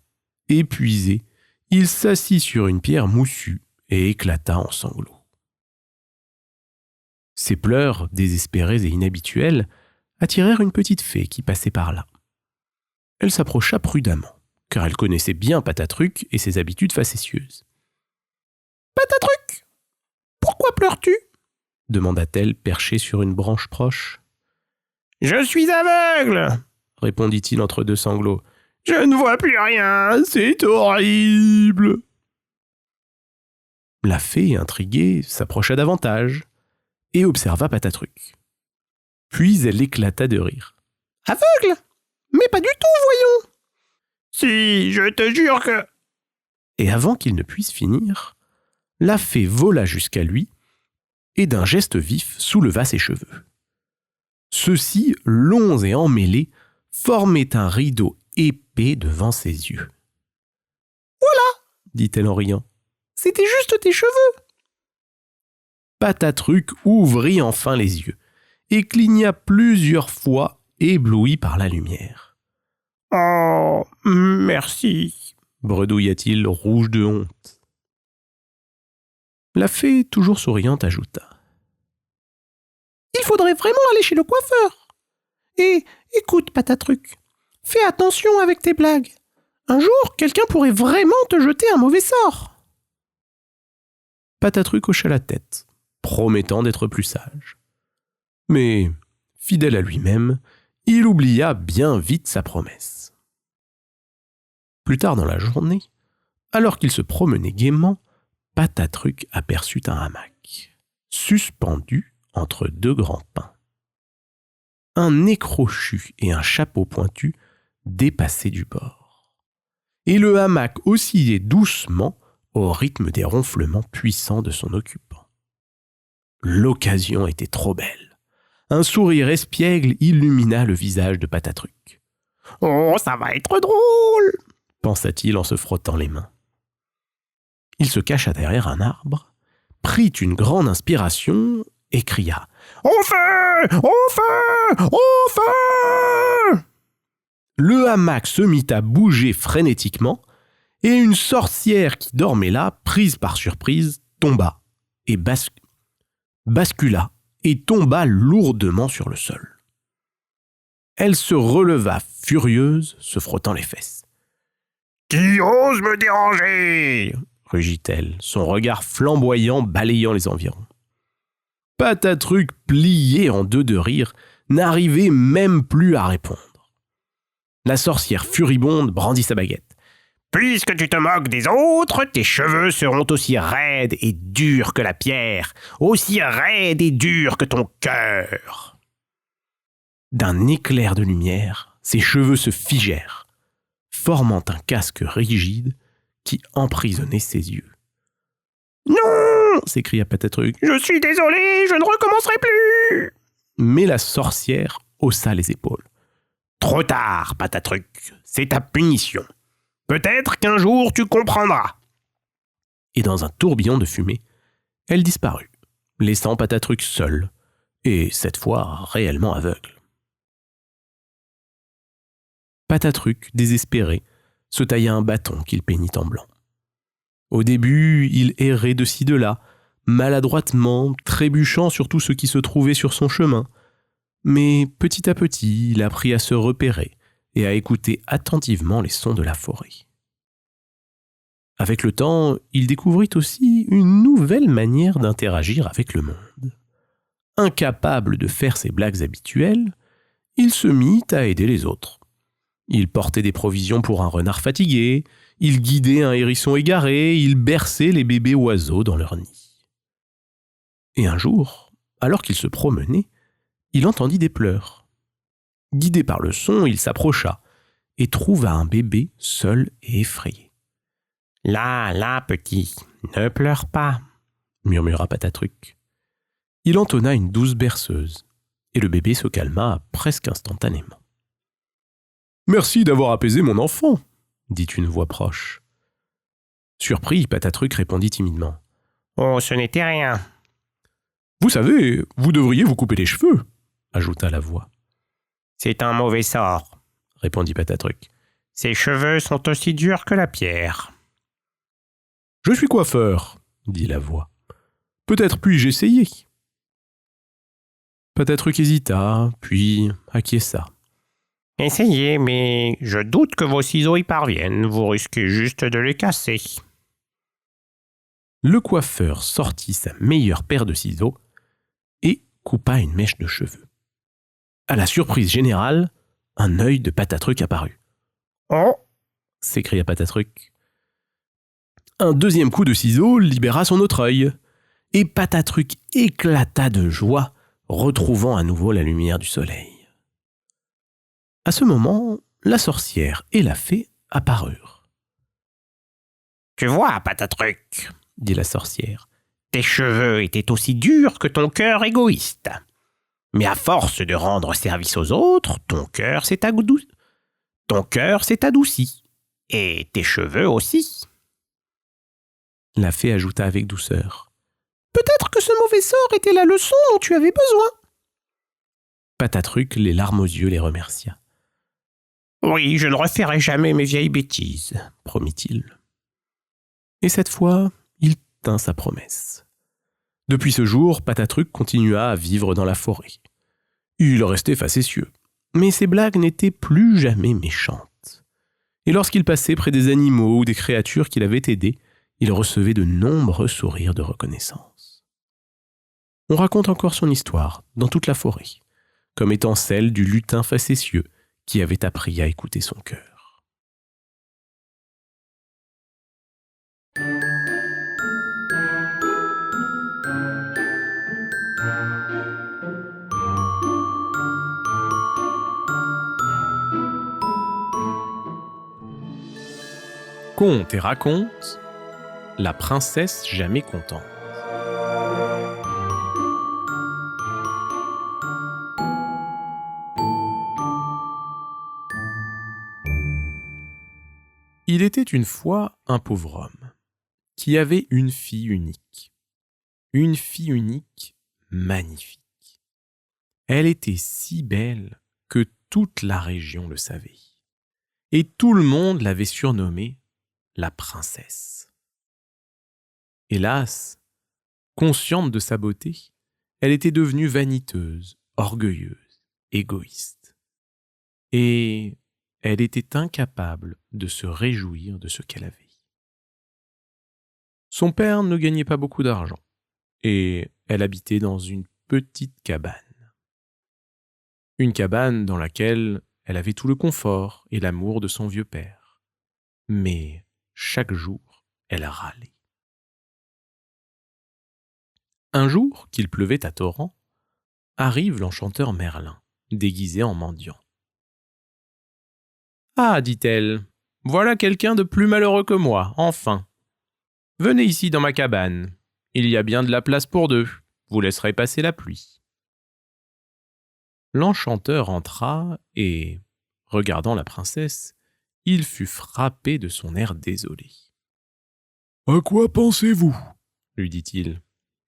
épuisé, il s'assit sur une pierre moussue et éclata en sanglots. Ses pleurs, désespérés et inhabituels, attirèrent une petite fée qui passait par là. Elle s'approcha prudemment, car elle connaissait bien Patatruc et ses habitudes facétieuses. « Patatruc, pourquoi pleures-tu » demanda-t-elle, perchée sur une branche proche. « Je suis aveugle » répondit-il entre deux sanglots. « Je ne vois plus rien, c'est horrible !» La fée, intriguée, s'approcha davantage et observa Patatruc. Puis elle éclata de rire. « Aveugle ? Mais pas du tout, voyons !»« Si, je te jure que... » Et avant qu'il ne puisse finir, la fée vola jusqu'à lui et d'un geste vif souleva ses cheveux. Ceux-ci, longs et emmêlés, formaient un rideau épais devant ses yeux. « Voilà !» dit-elle en riant. « C'était juste tes cheveux !» Patatruc ouvrit enfin les yeux et cligna plusieurs fois, ébloui par la lumière. « Oh, merci !» bredouilla-t-il, rouge de honte. La fée, toujours souriante, ajouta. Il faudrait vraiment aller chez le coiffeur. Et écoute, Patatruc, fais attention avec tes blagues. Un jour, quelqu'un pourrait vraiment te jeter un mauvais sort. Patatruc hocha la tête, promettant d'être plus sage. Mais, fidèle à lui-même, il oublia bien vite sa promesse. Plus tard dans la journée, alors qu'il se promenait gaiement, Patatruc aperçut un hamac, suspendu entre deux grands pins. Un nez crochu et un chapeau pointu dépassaient du bord, et le hamac oscillait doucement au rythme des ronflements puissants de son occupant. L'occasion était trop belle. Un sourire espiègle illumina le visage de Patatruc. « Oh, ça va être drôle !» pensa-t-il en se frottant les mains. Il se cacha derrière un arbre, prit une grande inspiration et cria « Au feu ! Au feu ! Au feu !» Le hamac se mit à bouger frénétiquement et une sorcière qui dormait là, prise par surprise, tomba et bascula et tomba lourdement sur le sol. Elle se releva furieuse, se frottant les fesses. « Qui ose me déranger ?» rugit-elle, son regard flamboyant balayant les environs. Patatruc, plié en deux de rire, n'arrivait même plus à répondre. La sorcière furibonde brandit sa baguette. « Puisque tu te moques des autres, tes cheveux seront aussi raides et durs que la pierre, aussi raides et durs que ton cœur. » D'un éclair de lumière, ses cheveux se figèrent, formant un casque rigide qui emprisonnait ses yeux. « Non !» s'écria Patatruc. « Je suis désolé, je ne recommencerai plus !» Mais la sorcière haussa les épaules. « Trop tard, Patatruc, c'est ta punition. Peut-être qu'un jour tu comprendras. » Et dans un tourbillon de fumée, elle disparut, laissant Patatruc seul, et cette fois réellement aveugle. Patatruc, désespéré, se tailla un bâton qu'il peignit en blanc. Au début, il errait de ci de là, maladroitement, trébuchant sur tout ce qui se trouvait sur son chemin. Mais petit à petit, il apprit à se repérer et à écouter attentivement les sons de la forêt. Avec le temps, il découvrit aussi une nouvelle manière d'interagir avec le monde. Incapable de faire ses blagues habituelles, il se mit à aider les autres. Il portait des provisions pour un renard fatigué, il guidait un hérisson égaré, il berçait les bébés oiseaux dans leur nid. Et un jour, alors qu'il se promenait, il entendit des pleurs. Guidé par le son, il s'approcha et trouva un bébé seul et effrayé. « Là, petit, ne pleure pas !» murmura Patatruc. Il entonna une douce berceuse, et le bébé se calma presque instantanément. « Merci d'avoir apaisé mon enfant !» dit une voix proche. Surpris, Patatruc répondit timidement. « Oh, ce n'était rien. »« Vous savez, vous devriez vous couper les cheveux !» ajouta la voix. « C'est un mauvais sort, » répondit Patatruc. « Ses cheveux sont aussi durs que la pierre. »« Je suis coiffeur, » dit la voix. « Peut-être puis-je essayer ?» Patatruc hésita, puis acquiesça. « Essayez, mais je doute que vos ciseaux y parviennent. Vous risquez juste de les casser. » Le coiffeur sortit sa meilleure paire de ciseaux et coupa une mèche de cheveux. À la surprise générale, un œil de Patatruc apparut. « Oh !» s'écria Patatruc. Un deuxième coup de ciseau libéra son autre œil, et Patatruc éclata de joie, retrouvant à nouveau la lumière du soleil. À ce moment, la sorcière et la fée apparurent. « Tu vois, Patatruc, » dit la sorcière, « tes cheveux étaient aussi durs que ton cœur égoïste. Mais à force de rendre service aux autres, ton cœur s'est adouci. Et tes cheveux aussi. » La fée ajouta avec douceur. « Peut-être que ce mauvais sort était la leçon dont tu avais besoin. » Patatruc, les larmes aux yeux, les remercia. « Oui, je ne referai jamais mes vieilles bêtises, » promit-il. Et cette fois, il tint sa promesse. Depuis ce jour, Patatruc continua à vivre dans la forêt. Il restait facétieux, mais ses blagues n'étaient plus jamais méchantes. Et lorsqu'il passait près des animaux ou des créatures qu'il avait aidées, il recevait de nombreux sourires de reconnaissance. On raconte encore son histoire dans toute la forêt, comme étant celle du lutin facétieux qui avait appris à écouter son cœur. Conte et raconte, la princesse jamais contente. Il était une fois un pauvre homme qui avait une fille unique. Une fille unique magnifique. Elle était si belle que toute la région le savait. Et tout le monde l'avait surnommée la princesse. Hélas, consciente de sa beauté, elle était devenue vaniteuse, orgueilleuse, égoïste. Et elle était incapable de se réjouir de ce qu'elle avait. Son père ne gagnait pas beaucoup d'argent, et elle habitait dans une petite cabane. Une cabane dans laquelle elle avait tout le confort et l'amour de son vieux père. Mais chaque jour, elle râlait. Un jour, qu'il pleuvait à torrents, arrive l'enchanteur Merlin, déguisé en mendiant. « Ah, dit-elle, voilà quelqu'un de plus malheureux que moi, enfin. Venez ici dans ma cabane, il y a bien de la place pour deux, vous laisserez passer la pluie. » L'enchanteur entra et, regardant la princesse, il fut frappé de son air désolé. « À quoi pensez-vous » lui dit-il.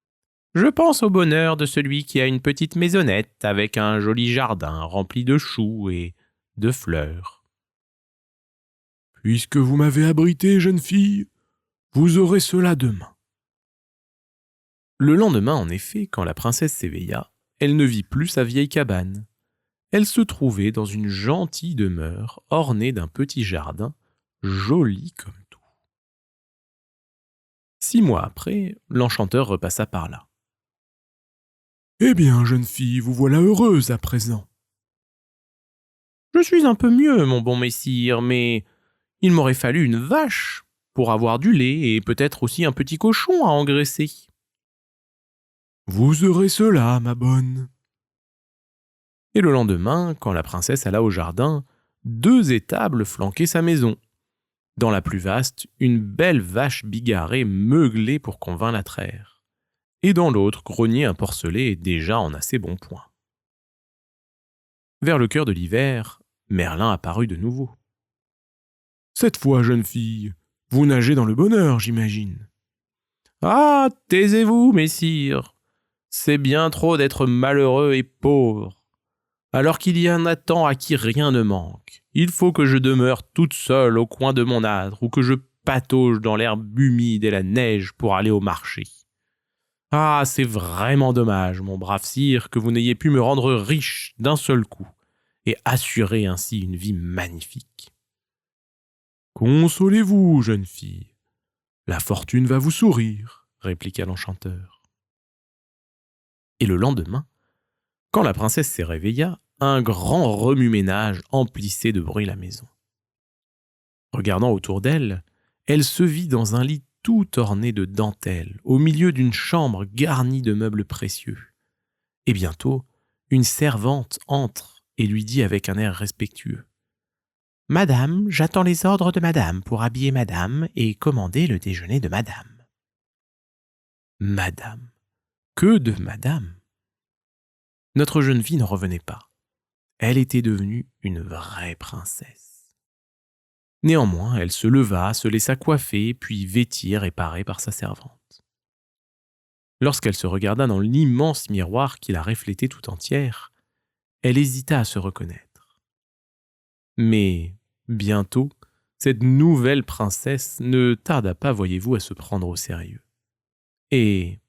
« Je pense au bonheur de celui qui a une petite maisonnette avec un joli jardin rempli de choux et de fleurs. »« Puisque vous m'avez abrité, jeune fille, vous aurez cela demain. » Le lendemain, en effet, quand la princesse s'éveilla, elle ne vit plus sa vieille cabane. Elle se trouvait dans une gentille demeure ornée d'un petit jardin, joli comme tout. 6 mois après, l'enchanteur repassa par là. « Eh bien, jeune fille, vous voilà heureuse à présent. »« Je suis un peu mieux, mon bon messire, mais il m'aurait fallu une vache pour avoir du lait et peut-être aussi un petit cochon à engraisser. »« Vous aurez cela, ma bonne. » Et le lendemain, quand la princesse alla au jardin, 2 étables flanquaient sa maison. Dans la plus vaste, une belle vache bigarrée meuglée pour qu'on vînt la traire. Et dans l'autre, grognait un porcelet déjà en assez bon point. Vers le cœur de l'hiver, Merlin apparut de nouveau. « Cette fois, jeune fille, vous nagez dans le bonheur, j'imagine. »« Ah, taisez-vous, messire. C'est bien trop d'être malheureux et pauvre. Alors qu'il y en a tant à qui rien ne manque. Il faut que je demeure toute seule au coin de mon âtre ou que je patauge dans l'herbe humide et la neige pour aller au marché. Ah, c'est vraiment dommage, mon brave sire, que vous n'ayez pu me rendre riche d'un seul coup et assurer ainsi une vie magnifique. »« Consolez-vous, jeune fille. La fortune va vous sourire, » répliqua l'enchanteur. Et le lendemain, quand la princesse se réveilla, un grand remue-ménage emplissait de bruit la maison. Regardant autour d'elle, elle se vit dans un lit tout orné de dentelles, au milieu d'une chambre garnie de meubles précieux. Et bientôt, une servante entre et lui dit avec un air respectueux : « Madame, j'attends les ordres de madame pour habiller madame et commander le déjeuner de madame. » Madame, que de madame! Notre jeune fille n'en revenait pas. Elle était devenue une vraie princesse. Néanmoins, elle se leva, se laissa coiffer, puis vêtir et parer par sa servante. Lorsqu'elle se regarda dans l'immense miroir qui la reflétait tout entière, elle hésita à se reconnaître. Mais, bientôt, cette nouvelle princesse ne tarda pas, voyez-vous, à se prendre au sérieux. Et,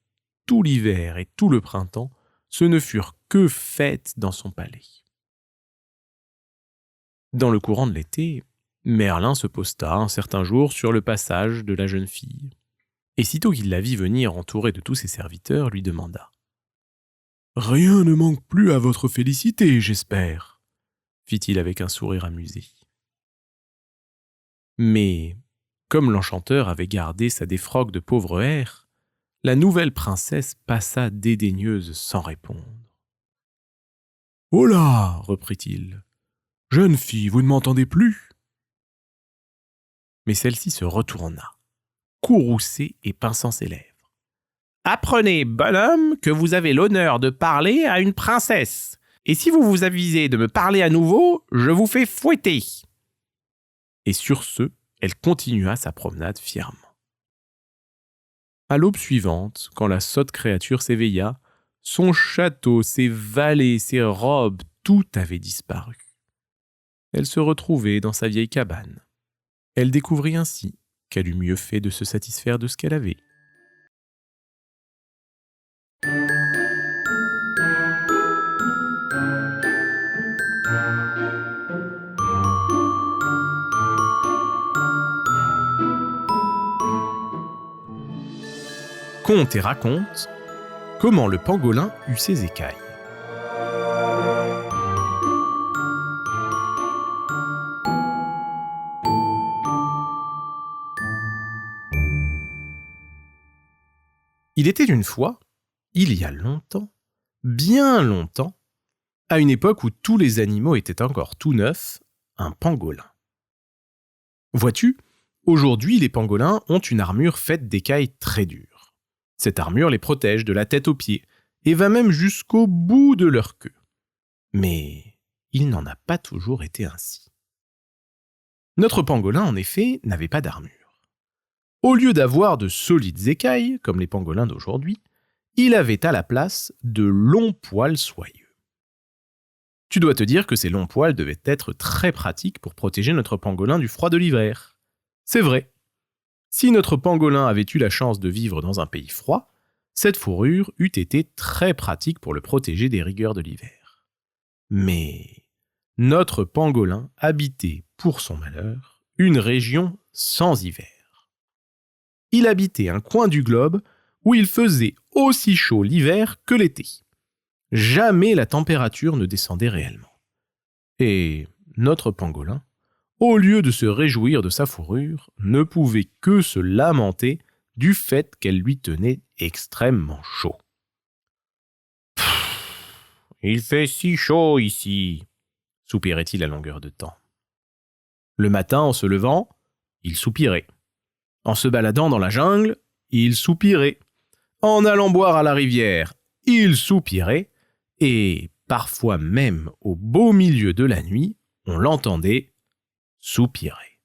tout l'hiver et tout le printemps, ce ne furent que fêtes dans son palais. Dans le courant de l'été, Merlin se posta un certain jour sur le passage de la jeune fille, et sitôt qu'il la vit venir entourée de tous ses serviteurs, lui demanda « Rien ne manque plus à votre félicité, j'espère » fit-il avec un sourire amusé. Mais, comme l'enchanteur avait gardé sa défroque de pauvre air, la nouvelle princesse passa dédaigneuse sans répondre. « Oh là !» reprit-il. « Jeune fille, vous ne m'entendez plus ?» Mais celle-ci se retourna, courroucée et pinçant ses lèvres. « Apprenez, bonhomme, que vous avez l'honneur de parler à une princesse, et si vous vous avisez de me parler à nouveau, je vous fais fouetter. » Et sur ce, elle continua sa promenade fièrement. À l'aube suivante, quand la sotte créature s'éveilla, son château, ses valets, ses robes, tout avait disparu. Elle se retrouvait dans sa vieille cabane. Elle découvrit ainsi qu'elle eût mieux fait de se satisfaire de ce qu'elle avait. Conte et raconte comment le pangolin eut ses écailles. Il était une fois, il y a longtemps, bien longtemps, à une époque où tous les animaux étaient encore tout neufs, un pangolin. Vois-tu, aujourd'hui les pangolins ont une armure faite d'écailles très dures. Cette armure les protège de la tête aux pieds et va même jusqu'au bout de leur queue. Mais il n'en a pas toujours été ainsi. Notre pangolin, en effet, n'avait pas d'armure. Au lieu d'avoir de solides écailles, comme les pangolins d'aujourd'hui, il avait à la place de longs poils soyeux. Tu dois te dire que ces longs poils devaient être très pratiques pour protéger notre pangolin du froid de l'hiver. C'est vrai. Si notre pangolin avait eu la chance de vivre dans un pays froid, cette fourrure eût été très pratique pour le protéger des rigueurs de l'hiver. Mais notre pangolin habitait, pour son malheur, une région sans hiver. Il habitait un coin du globe où il faisait aussi chaud l'hiver que l'été. Jamais la température ne descendait réellement. Et notre pangolin, au lieu de se réjouir de sa fourrure, ne pouvait que se lamenter du fait qu'elle lui tenait extrêmement chaud. « Il fait si chaud ici !» soupirait-il à longueur de temps. Le matin, en se levant, il soupirait. En se baladant dans la jungle, il soupirait. En allant boire à la rivière, il soupirait. Et parfois même au beau milieu de la nuit, on l'entendait soupirer.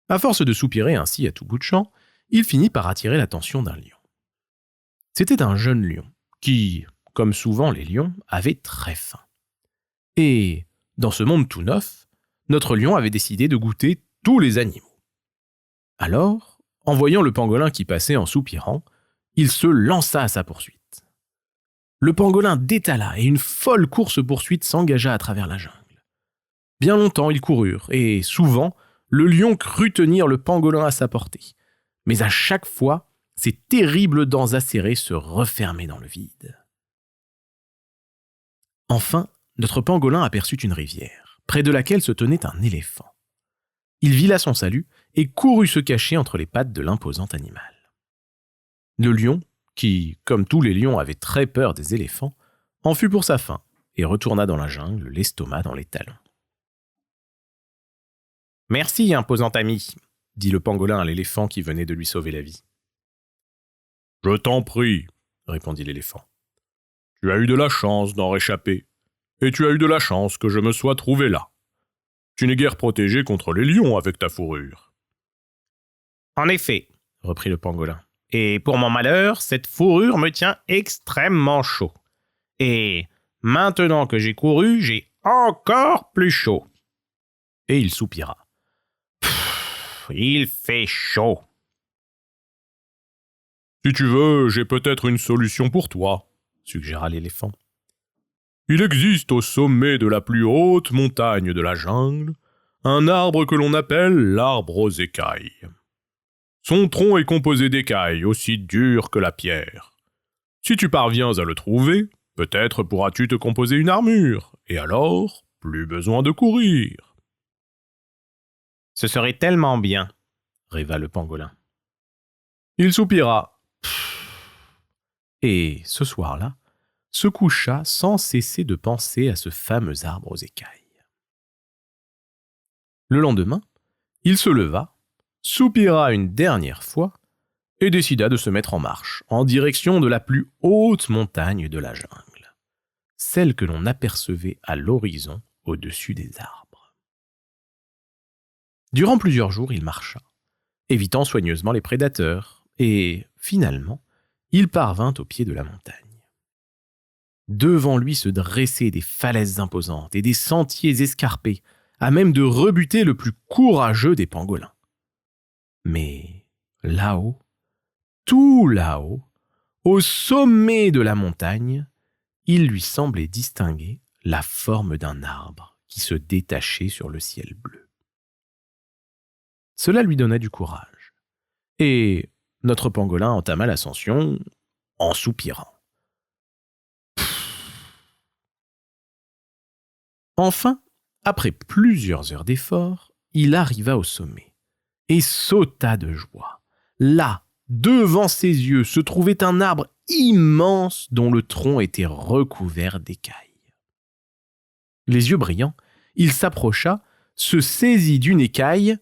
À force de soupirer ainsi à tout bout de champ, il finit par attirer l'attention d'un lion. C'était un jeune lion qui, comme souvent les lions, avait très faim. Et, dans ce monde tout neuf, notre lion avait décidé de goûter tous les animaux. Alors, en voyant le pangolin qui passait en soupirant, il se lança à sa poursuite. Le pangolin détala et une folle course-poursuite s'engagea à travers la jungle. Bien longtemps ils coururent et, souvent, le lion crut tenir le pangolin à sa portée. Mais à chaque fois, ses terribles dents acérées se refermaient dans le vide. Enfin, notre pangolin aperçut une rivière, près de laquelle se tenait un éléphant. Il vit là son salut et courut se cacher entre les pattes de l'imposant animal. Le lion, qui, comme tous les lions, avait très peur des éléphants, en fut pour sa faim et retourna dans la jungle, l'estomac dans les talons. « Merci, imposant ami !» dit le pangolin à l'éléphant qui venait de lui sauver la vie. « Je t'en prie !» répondit l'éléphant. « Tu as eu de la chance d'en réchapper, et tu as eu de la chance que je me sois trouvé là. Tu n'es guère protégé contre les lions avec ta fourrure. »« En effet, » reprit le pangolin, « et pour mon malheur, cette fourrure me tient extrêmement chaud. Et maintenant que j'ai couru, j'ai encore plus chaud. » Et il soupira. « Il fait chaud. » Si tu veux, j'ai peut-être une solution pour toi, suggéra l'éléphant. Il existe au sommet de la plus haute montagne de la jungle un arbre que l'on appelle l'arbre aux écailles. Son tronc est composé d'écailles aussi dures que la pierre. Si tu parviens à le trouver, peut-être pourras-tu te composer une armure, et alors, plus besoin de courir. Ce serait tellement bien, rêva le pangolin. Il soupira. Et ce soir-là, se coucha sans cesser de penser à ce fameux arbre aux écailles. Le lendemain, il se leva, soupira une dernière fois et décida de se mettre en marche en direction de la plus haute montagne de la jungle, celle que l'on apercevait à l'horizon au-dessus des arbres. Durant plusieurs jours, il marcha, évitant soigneusement les prédateurs, et finalement, il parvint au pied de la montagne. Devant lui se dressaient des falaises imposantes et des sentiers escarpés, à même de rebuter le plus courageux des pangolins. Mais là-haut, tout là-haut, au sommet de la montagne, il lui semblait distinguer la forme d'un arbre qui se détachait sur le ciel bleu. Cela lui donna du courage, et notre pangolin entama l'ascension en soupirant. Enfin, après plusieurs heures d'efforts, il arriva au sommet et sauta de joie. Là, devant ses yeux, se trouvait un arbre immense dont le tronc était recouvert d'écailles. Les yeux brillants, il s'approcha, se saisit d'une écaille,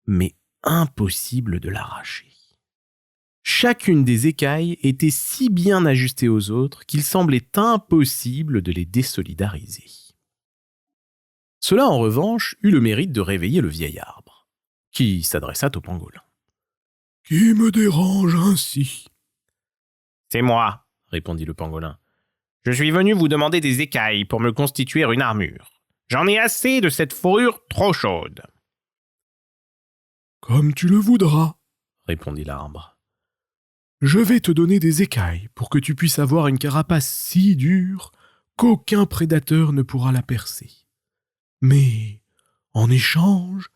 mais impossible de l'arracher. Chacune des écailles était si bien ajustée aux autres qu'il semblait impossible de les désolidariser. Cela, en revanche, eut le mérite de réveiller le vieil arbre, qui s'adressa au pangolin. « Qui me dérange ainsi ?» ?»« C'est moi, » répondit le pangolin. « Je suis venu vous demander des écailles pour me constituer une armure. J'en ai assez de cette fourrure trop chaude. »« Comme tu le voudras, » répondit l'arbre. « Je vais te donner des écailles pour que tu puisses avoir une carapace si dure qu'aucun prédateur ne pourra la percer. Mais, en échange,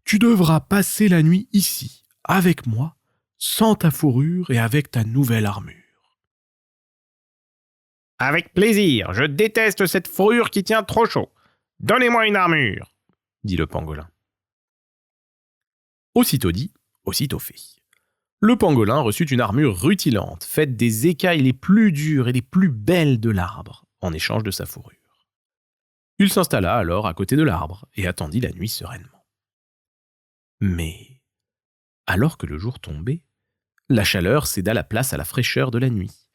tu devras passer la nuit ici, avec moi, sans ta fourrure et avec ta nouvelle armure. »« Avec plaisir, je déteste cette fourrure qui tient trop chaud. Donnez-moi une armure, » dit le pangolin. Aussitôt dit, aussitôt fait. Le pangolin reçut une armure rutilante, faite des écailles les plus dures et les plus belles de l'arbre, en échange de sa fourrure. Il s'installa alors à côté de l'arbre et attendit la nuit sereinement. Mais, alors que le jour tombait, la chaleur céda la place à la fraîcheur de la nuit,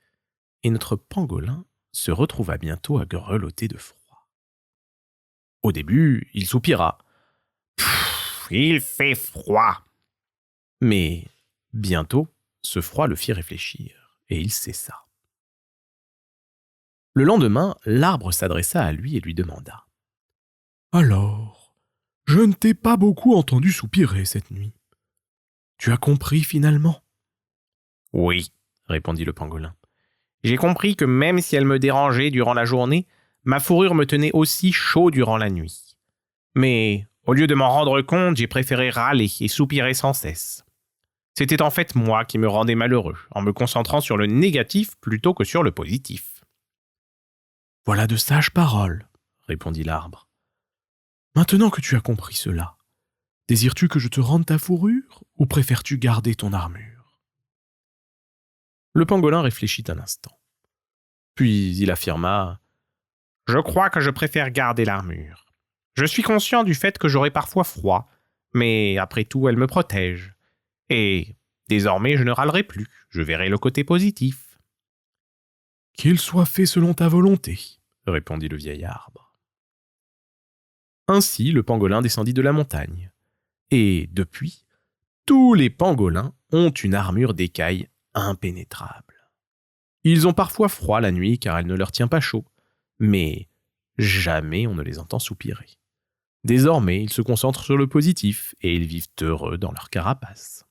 et notre pangolin se retrouva bientôt à grelotter de froid. Au début, il soupira. « Il fait froid !» Mais bientôt, ce froid le fit réfléchir, et il cessa. Le lendemain, l'arbre s'adressa à lui et lui demanda. « Alors, je ne t'ai pas beaucoup entendu soupirer cette nuit. Tu as compris finalement ?»« Oui, » répondit le pangolin. « J'ai compris que même si elle me dérangeait durant la journée, ma fourrure me tenait aussi chaud durant la nuit. Mais, au lieu de m'en rendre compte, j'ai préféré râler et soupirer sans cesse. C'était en fait moi qui me rendais malheureux, en me concentrant sur le négatif plutôt que sur le positif. »« Voilà de sages paroles, » répondit l'arbre. « Maintenant que tu as compris cela, désires-tu que je te rende ta fourrure ou préfères-tu garder ton armure ?» Le pangolin réfléchit un instant. Puis il affirma « Je crois que je préfère garder l'armure. Je suis conscient du fait que j'aurai parfois froid, mais après tout, elle me protège. Et désormais, je ne râlerai plus, je verrai le côté positif. »« Qu'il soit fait selon ta volonté, » répondit le vieil arbre. Ainsi, le pangolin descendit de la montagne. Et depuis, tous les pangolins ont une armure d'écailles impénétrable. Ils ont parfois froid la nuit car elle ne leur tient pas chaud, mais jamais on ne les entend soupirer. Désormais, ils se concentrent sur le positif et ils vivent heureux dans leur carapace.